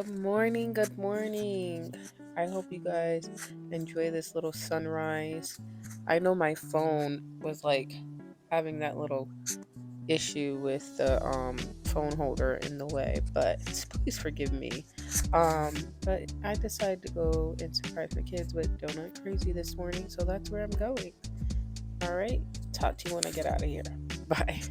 Good morning, good morning. I hope you guys enjoy this little sunrise. I know my phone was like having that little issue with the phone holder in the way, but please forgive me. But I decided to go and surprise my kids with Donut Crazy this morning, so that's where I'm going. All right, talk to you when I get out of here. Bye.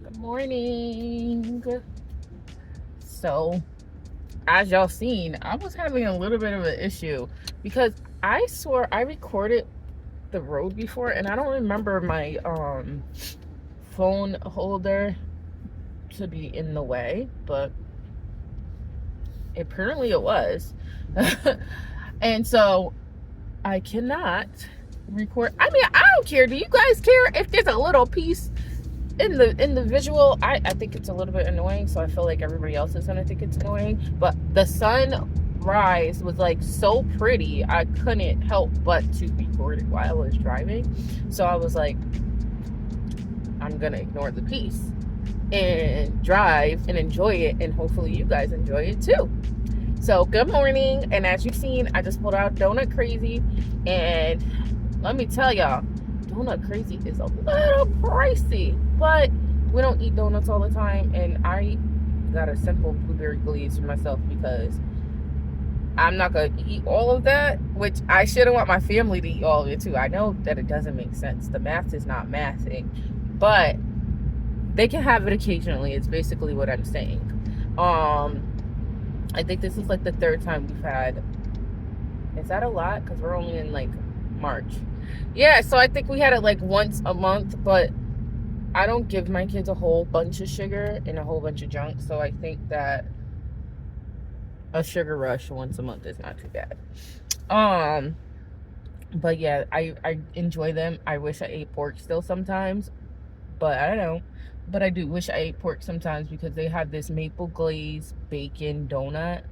Good morning. So, as y'all seen, I was having a little bit of an issue because I swore I recorded the road before and I don't remember my phone holder to be in the way, but apparently it was. And so I cannot record. I mean, I don't care. Do you guys care if there's a little piece in the visual? I think it's a little bit annoying, so I feel like everybody else is gonna think it's annoying. But the sunrise was like so pretty, I couldn't help but to record it while I was driving. So I was like, I'm gonna ignore the piece and drive and enjoy it, and hopefully you guys enjoy it too. So good morning, and as you've seen, I just pulled out Donut Crazy, and let me tell y'all, Donut Crazy is a little pricey, but we don't eat donuts all the time, and I got a simple blueberry glaze for myself because I'm not gonna eat all of that, which I shouldn't want my family to eat all of it too. I know that it doesn't make sense. The math is not mathing, but they can have it occasionally. It's basically what I'm saying. I think this is like the third time we've had. Is that a lot? Because we're only in like March. Yeah, so I think we had it like once a month, but I don't give my kids a whole bunch of sugar and a whole bunch of junk, so I think that a sugar rush once a month is not too bad. But yeah, I enjoy them. I wish I ate pork still sometimes, but I don't know. But I do wish I ate pork sometimes because they have this maple glaze bacon donut,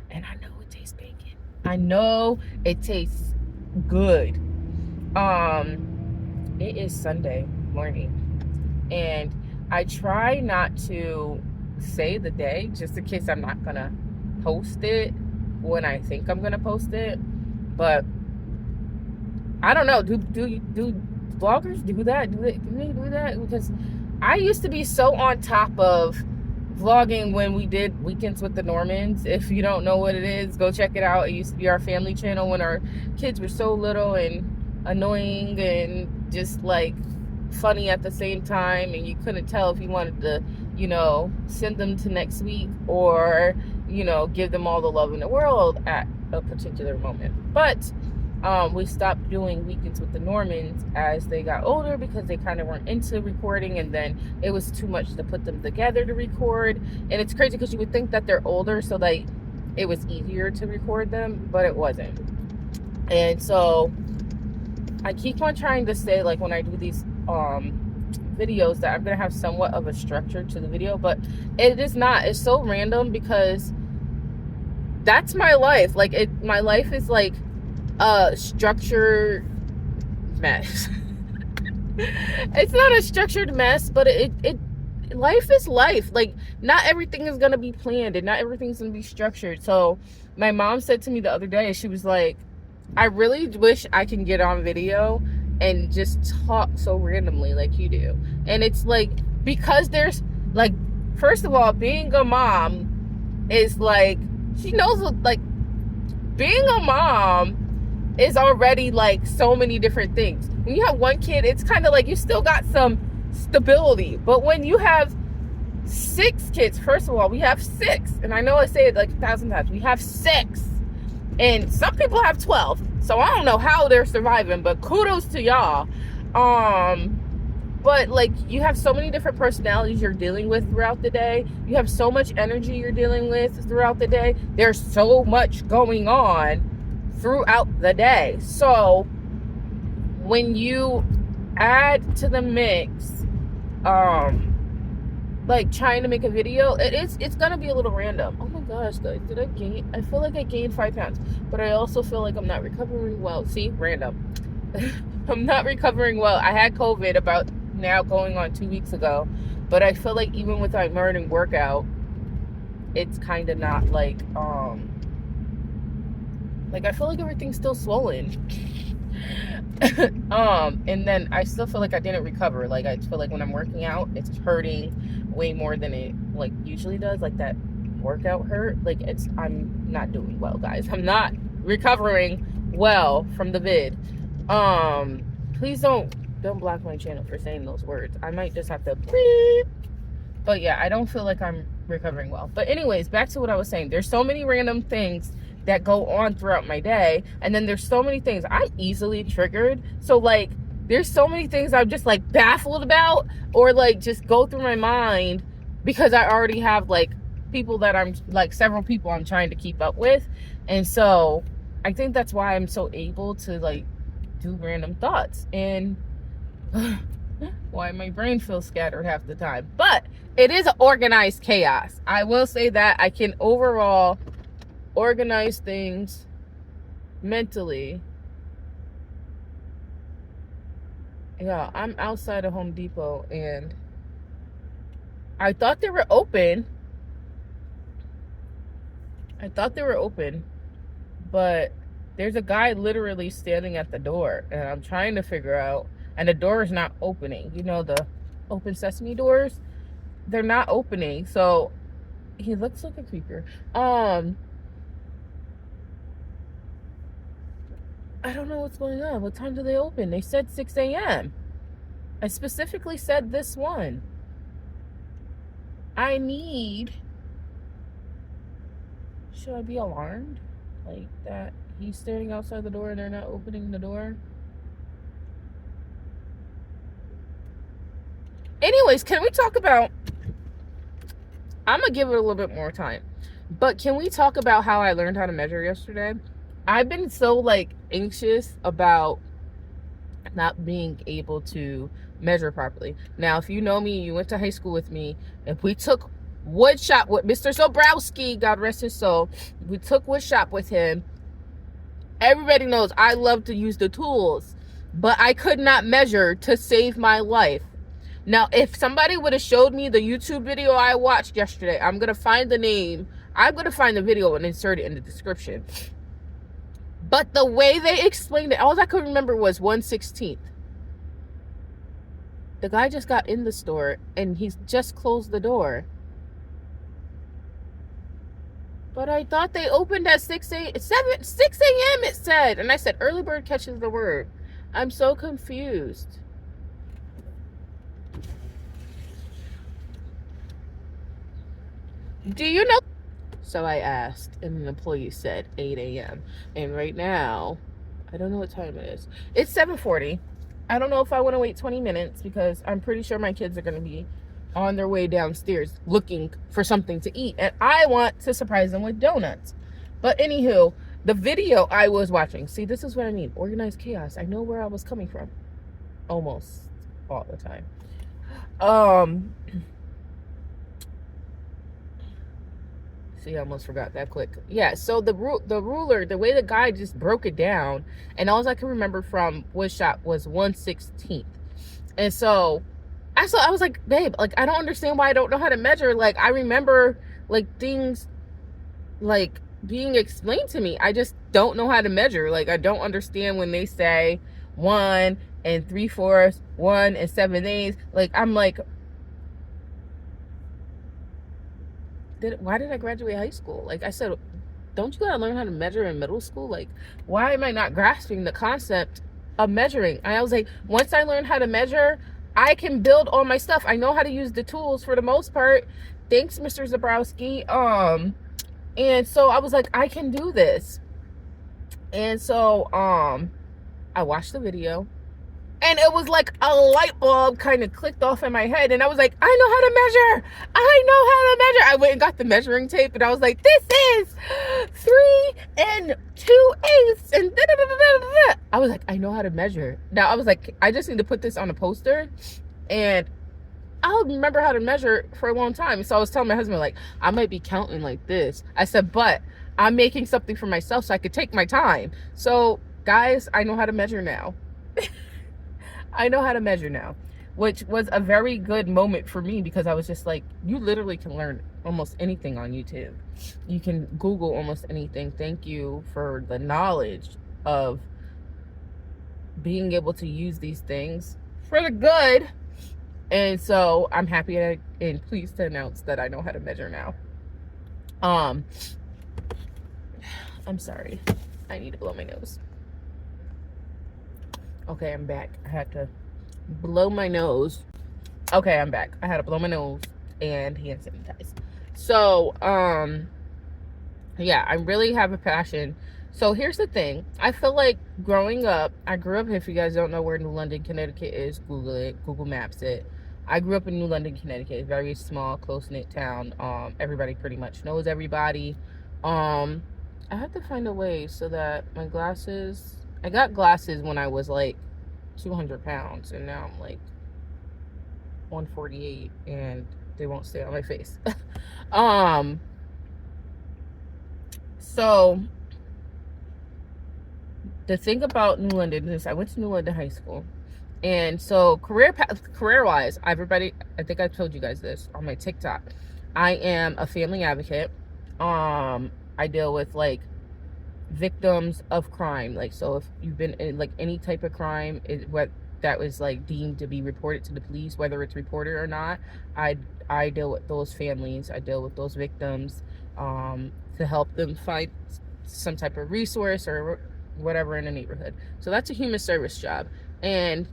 and I know it tastes bacon. I know it tastes good. It is Sunday morning, and I try not to say the day just in case I'm not gonna post it when I think I'm gonna post it. But I don't know. Do vloggers do that? Do they do that? Because I used to be so on top of vlogging when we did Weekends with the Normans. If you don't know what it is, go check it out. It used to be our family channel when our kids were so little and annoying and just like funny at the same time, and you couldn't tell if you wanted to, send them to next week or, give them all the love in the world at a particular moment. But we stopped doing Weekends with the Normans as they got older because they kind of weren't into recording, and then it was too much to put them together to record. And it's crazy because you would think that they're older so like it was easier to record them, but it wasn't. And so I keep on trying to say, like, when I do these videos, that I'm gonna have somewhat of a structure to the video, but it is not. It's so random because that's my life. Like, my life is like a structured mess. It's not a structured mess, but it life is life. Like, not everything is gonna be planned and not everything's gonna be structured. So my mom said to me the other day, she was like, I really wish I can get on video and just talk so randomly like you do. And it's like, because there's like, first of all, being a mom is like, she knows, like, being a mom is already like so many different things. When you have one kid, it's kind of like you still got some stability. But when you have 6 kids, first of all, we have 6. And I know I say it like 1,000 times. We have 6. And some people have 12. So I don't know how they're surviving, but kudos to y'all. But like, you have so many different personalities you're dealing with throughout the day. You have so much energy you're dealing with throughout the day. There's so much going on throughout the day. So when you add to the mix like trying to make a video, it's gonna be a little random. Oh my gosh, guys, I feel like I gained 5 pounds, but I also feel like I'm not recovering well. See, random. I'm not recovering well. I had COVID about now going on 2 weeks ago, but I feel like even with my morning workout, it's kind of not like I feel like everything's still swollen. And then I still feel like I didn't recover. Like I feel like when I'm working out, it's hurting way more than it like usually does. Like that workout hurt. Like I'm not doing well, guys. I'm not recovering well from the vid. Please don't block my channel for saying those words. I might just have to bleep. But yeah, I don't feel like I'm recovering well. But anyways, back to what I was saying. There's so many random things that go on throughout my day, and then there's so many things I'm easily triggered. So like there's so many things I'm just like baffled about, or like just go through my mind because I already have like people that I'm like several people I'm trying to keep up with. And so I think that's why I'm so able to like do random thoughts and why my brain feels scattered half the time. But it is organized chaos. I will say that I can overall organize things mentally. Yeah, I'm outside of Home Depot and I thought they were open. But there's a guy literally standing at the door and I'm trying to figure out, and the door is not opening. You know, the open sesame doors, they're not opening. So he looks like a creeper. I don't know what's going on. What time do they open? They said 6 a.m. I specifically said this one. Should I be alarmed? Like that he's standing outside the door and they're not opening the door? Anyways, can we talk about, I'm gonna give it a little bit more time, but can we talk about how I learned how to measure yesterday? I've been so like anxious about not being able to measure properly. Now, if you know me, you went to high school with me, if we took wood shop with Mr. Sobrowski, God rest his soul, we took wood shop with him. Everybody knows I love to use the tools, but I could not measure to save my life. Now, if somebody would have showed me the YouTube video I watched yesterday, I'm going to find the name. I'm going to find the video and insert it in the description. But the way they explained it, all I could remember was 1/16. The guy just got in the store and he's just closed the door. But I thought they opened at 6 a.m. it said. And I said, early bird catches the word. I'm so confused. Do you know? So I asked, and an employee said 8 a.m. And right now, I don't know what time it is. It's 7:40. I don't know if I want to wait 20 minutes because I'm pretty sure my kids are going to be on their way downstairs looking for something to eat. And I want to surprise them with donuts. But anywho, the video I was watching, see, this is what I mean. Organized chaos. I know where I was coming from. Almost all the time. See, I almost forgot that quick. Yeah, so the ruler, the way the guy just broke it down, and all I can remember from woodshop was 1/16. And so I was like, babe, like, I don't understand why I don't know how to measure. Like, I remember, like, things, like, being explained to me. I just don't know how to measure. Like, I don't understand when they say 1 3/4, 1 7/8. Like, I'm like, why did I graduate high school? Like I said, don't you gotta learn how to measure in middle school? Like, why am I not grasping the concept of measuring? I was like, once I learn how to measure, I can build all my stuff. I know how to use the tools for the most part. Thanks, Mr. Zabrowski. And so I was like, I can do this. And so I watched the video. And it was like a light bulb kind of clicked off in my head. And I was like, I know how to measure. I went and got the measuring tape. And I was like, this is 3 2/8. And da-da-da-da-da-da. I was like, I know how to measure. Now, I was like, I just need to put this on a poster. And I'll remember how to measure for a long time. So I was telling my husband, like, I might be counting like this. I said, but I'm making something for myself so I could take my time. So guys, I know how to measure now. I know how to measure now, which was a very good moment for me, because I was just like, you literally can learn almost anything on YouTube. You can Google almost anything. Thank you for the knowledge of being able to use these things for the good. And so I'm happy and pleased to announce that I know how to measure now. I'm sorry. I need to blow my nose. Okay, I'm back. I had to blow my nose. Okay, I'm back. I had to blow my nose and hand sanitize. So, yeah, I really have a passion. So here's the thing. I feel like growing up, I grew up, if you guys don't know where New London, Connecticut is, Google it, Google Maps it. I grew up in New London, Connecticut, very small, close-knit town. Everybody pretty much knows everybody. I have to find a way so that my glasses, I got glasses when I was like 200 pounds, and now I'm like 148, and they won't stay on my face. So the thing about New London is I went to New London High School. And so career wise, everybody, I think I told you guys this on my TikTok. I am a family advocate. I deal with like victims of crime. Like, so if you've been in like any type of crime, what that was like deemed to be reported to the police, whether it's reported or not, I deal with those families. I deal with those victims, to help them find some type of resource or whatever in the neighborhood. So that's a human service job. And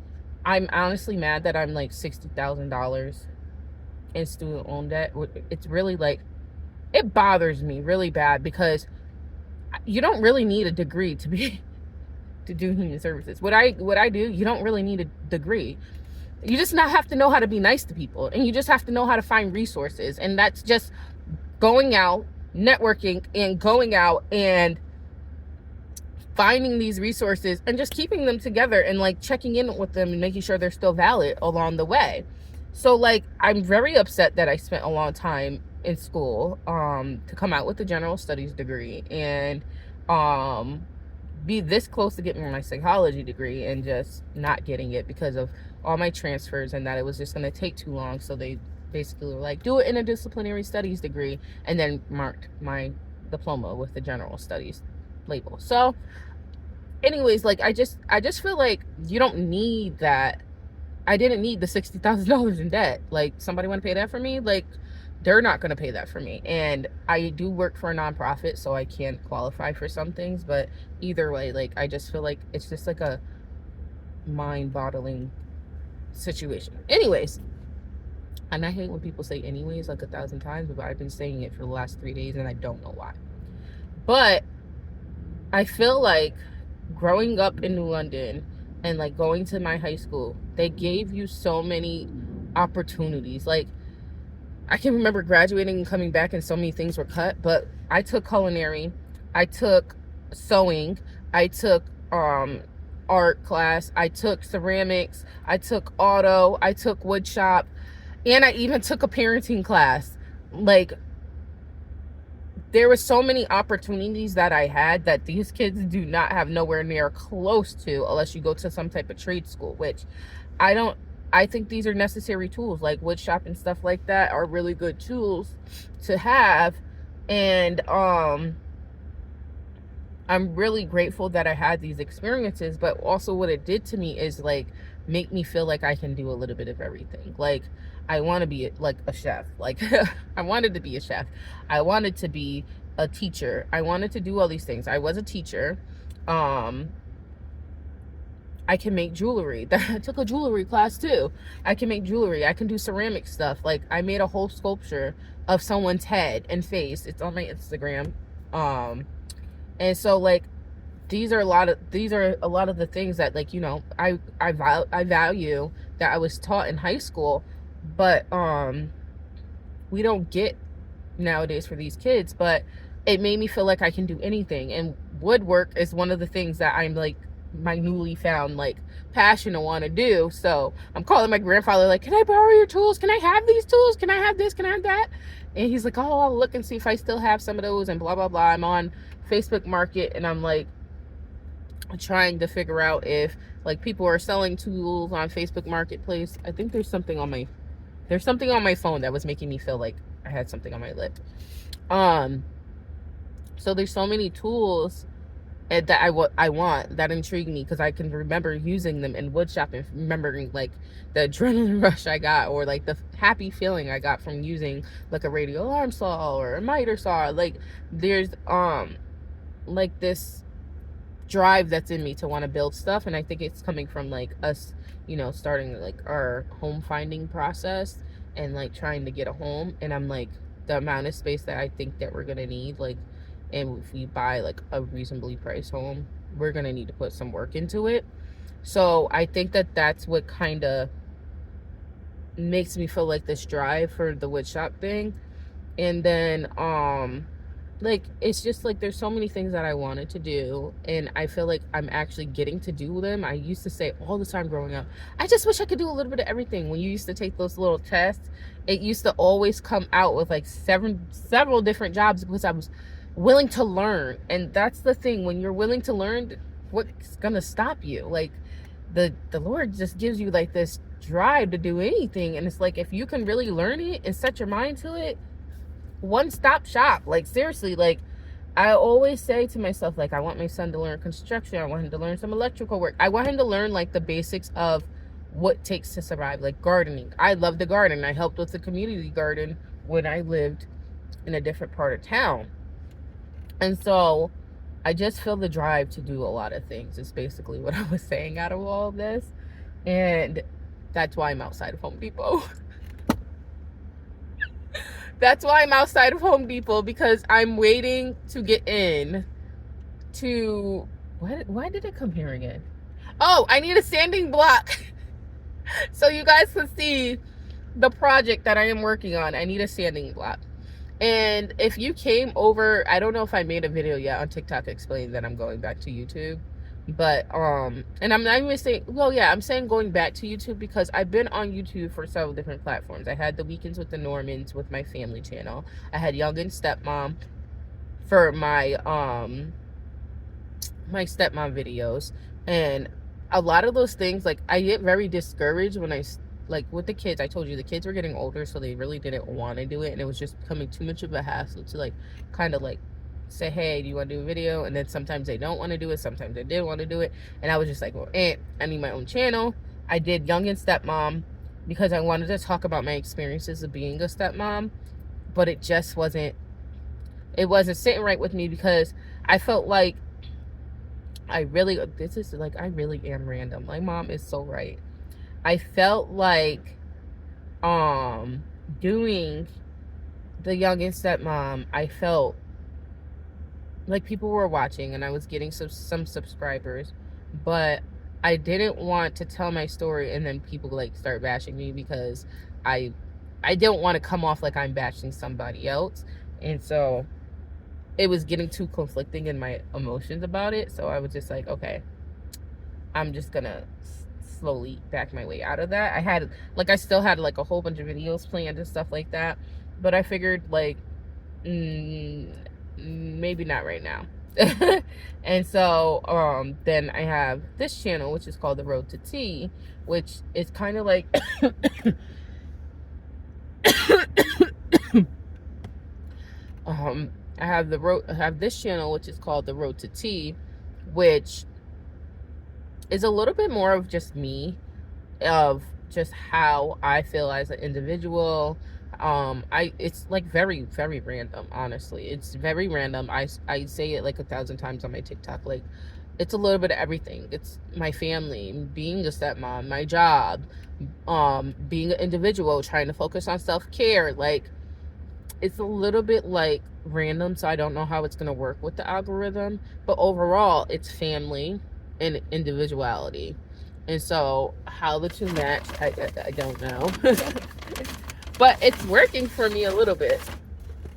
I'm honestly mad that I'm like $60,000 in student loan debt. It's really like, it bothers me really bad, because you don't really need a degree to be to do human services. What I do, you don't really need a degree. You just not have to know how to be nice to people, and you just have to know how to find resources. And that's just going out, networking, and going out and finding these resources and just keeping them together and like checking in with them and making sure they're still valid along the way. So like, I'm very upset that I spent a long time in school to come out with a general studies degree and be this close to getting my psychology degree and just not getting it because of all my transfers, and that it was just going to take too long. So they basically were like, do it in a disciplinary studies degree, and then marked my diploma with the general studies label. So anyways, like, I just feel like you don't need that. I didn't need the $60,000 in debt. Like, somebody want to pay that for me? Like, they're not going to pay that for me. And I do work for a nonprofit, so I can't qualify for some things. But either way, like, I just feel like it's just like a mind-boggling situation. Anyways, and I hate when people say anyways like 1,000 times, but I've been saying it for the last 3 days, and I don't know why. But I feel like growing up in New London and like going to my high school, they gave you so many opportunities. Like, I can remember graduating and coming back and so many things were cut, but I took culinary, I took sewing, I took art class, I took ceramics, I took auto, I took wood shop, and I even took a parenting class. Like, there were so many opportunities that I had that these kids do not have nowhere near close to, unless you go to some type of trade school, which I think these are necessary tools. Like wood shop and stuff like that are really good tools to have. And I'm really grateful that I had these experiences, but also what it did to me is like make me feel like I can do a little bit of everything. Like, I want to be like a chef. Like, I wanted to be a chef. I wanted to be a teacher. I wanted to do all these things. I was a teacher. I can make jewelry. I took a jewelry class too. I can make jewelry. I can do ceramic stuff. Like, I made a whole sculpture of someone's head and face. It's on my Instagram. And so like, these are a lot of the things that, like, you know, I value that I was taught in high school, but we don't get nowadays for these kids. But it made me feel like I can do anything, and woodwork is one of the things that I'm like my newly found like passion to want to do. So I'm calling my grandfather like, can I borrow your tools? Can I have these tools? Can I have this? Can I have that? And he's like, oh, I'll look and see if I still have some of those and blah blah blah. I'm on Facebook Market and I'm like trying to figure out if like people are selling tools on Facebook Marketplace. I think there's something on my phone that was making me feel like I had something on my lip. So there's so many tools that I want that intrigue me because I can remember using them in woodshop and remembering like the adrenaline rush I got or like the happy feeling I got from using like a radio alarm saw or a miter saw. Like there's like this drive that's in me to want to build stuff, and I think it's coming from like us, you know, starting like our home finding process and like trying to get a home. And I'm like, the amount of space that I think that we're gonna need, like, and if we buy like a reasonably priced home, we're gonna need to put some work into it. So I think that that's what kind of makes me feel like this drive for the woodshop thing. And then like it's just like there's so many things that I wanted to do, and I feel like I'm actually getting to do them. I used to say all the time growing up, I just wish I could do a little bit of everything. When you used to take those little tests, it used to always come out with like several different jobs because I was willing to learn. And that's the thing, when you're willing to learn, what's gonna stop you? Like the Lord just gives you like this drive to do anything, and it's like if you can really learn it and set your mind to it, one-stop shop. Like seriously, like I always say to myself, like I want my son to learn construction, I want him to learn some electrical work, I want him to learn like the basics of what takes to survive, like gardening. I love to garden. I helped with the community garden when I lived in a different part of town. And so I just feel the drive to do a lot of things is basically what I was saying out of all of this. And that's why I'm outside of Home Depot. That's why I'm outside of Home Depot, because I'm waiting to get in to... Why did it come here again? Oh, I need a sanding block. So you guys can see the project that I am working on. I need a sanding block. And if you came over, I don't know if I made a video yet on TikTok explaining that I'm going back to YouTube. But, and I'm not even saying, well, yeah, I'm saying going back to YouTube because I've been on YouTube for several different platforms. I had the Weekends with the Normans with my family channel. I had Young and Stepmom for my, my stepmom videos. And a lot of those things, like, I get very discouraged when like, with the kids. I told you the kids were getting older, so they really didn't want to do it. And it was just becoming too much of a hassle to, like, kind of, like, say, hey, do you want to do a video? And then sometimes they don't want to do it, sometimes they did want to do it, and I was just like, well, I need my own channel. I did Young and Stepmom because I wanted to talk about my experiences of being a stepmom, but it just wasn't sitting right with me because I felt like I really am random. My mom is so right. I felt like doing the Young and Stepmom, I felt like people were watching and I was getting some subscribers, but I didn't want to tell my story and then people like start bashing me because I don't want to come off like I'm bashing somebody else. And so it was getting too conflicting in my emotions about it. So I was just like, okay, I'm just gonna slowly back my way out of that. I still had like a whole bunch of videos planned and stuff like that, but I figured like, maybe not right now. And so then I have this channel which is called The Road to Tea, which is kind of like I have this channel which is called The Road to Tea, which is a little bit more of just me, of just how I feel as an individual. It's like very, very random, honestly. It's very random. I say it like 1,000 times on my TikTok. Like, it's a little bit of everything. It's my family, being a stepmom, my job, being an individual, trying to focus on self-care. Like, it's a little bit like random, so I don't know how it's gonna work with the algorithm, but overall it's family and individuality. And so how the two match, I don't know. But it's working for me a little bit.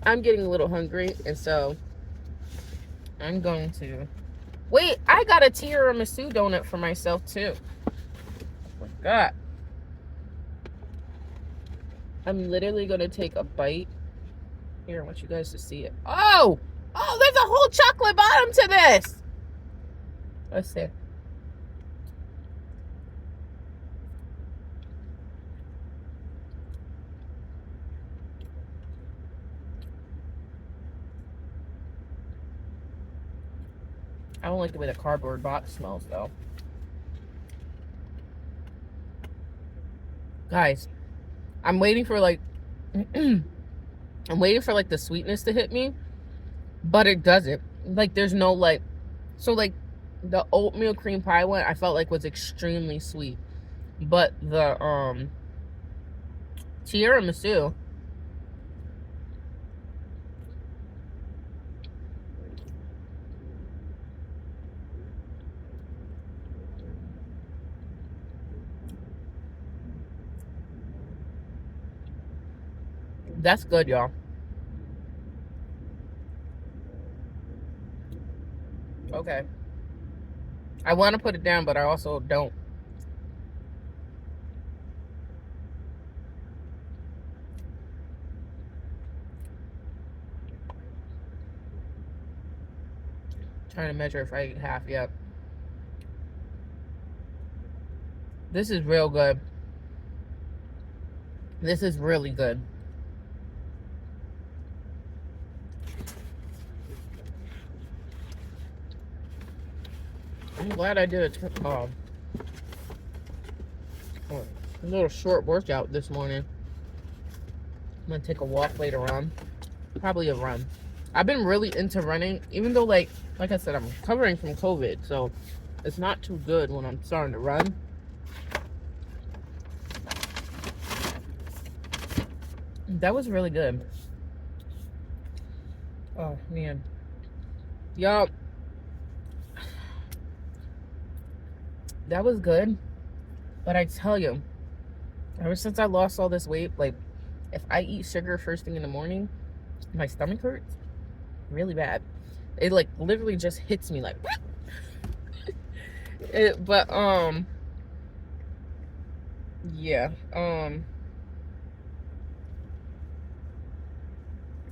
I'm getting a little hungry, and so I'm going to Wait, I got a tiramisu donut for myself too. Oh my God. I'm literally gonna take a bite. Here, I want you guys to see it. Oh! Oh, there's a whole chocolate bottom to this! Let's see. I don't like the way the cardboard box smells though. Guys, I'm waiting for like I'm waiting for like the sweetness to hit me, but it doesn't. Like there's no like, so like the oatmeal cream pie one I felt like was extremely sweet. But the tiramisu, that's good, y'all. Okay. I want to put it down, but I also don't. Trying to measure if I eat half yet. This is real good. This is really good. I'm glad I did a little short workout this morning. I'm gonna take a walk later on. Probably a run. I've been really into running, even though like I said, I'm recovering from COVID, so it's not too good when I'm starting to run. That was really good. Oh man. Y'all, that was good. But I tell you, ever since I lost all this weight, like if I eat sugar first thing in the morning, my stomach hurts really bad. It like literally just hits me like yeah.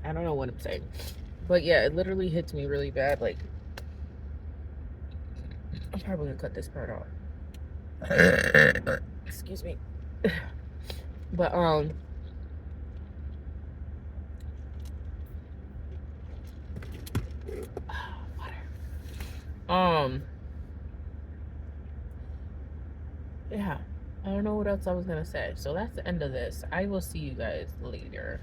I don't know what I'm saying. But yeah, it literally hits me really bad. Like I'm probably gonna cut this part off. Excuse me. But water. Yeah, I don't know what else I was gonna say. So that's the end of this. I will see you guys later.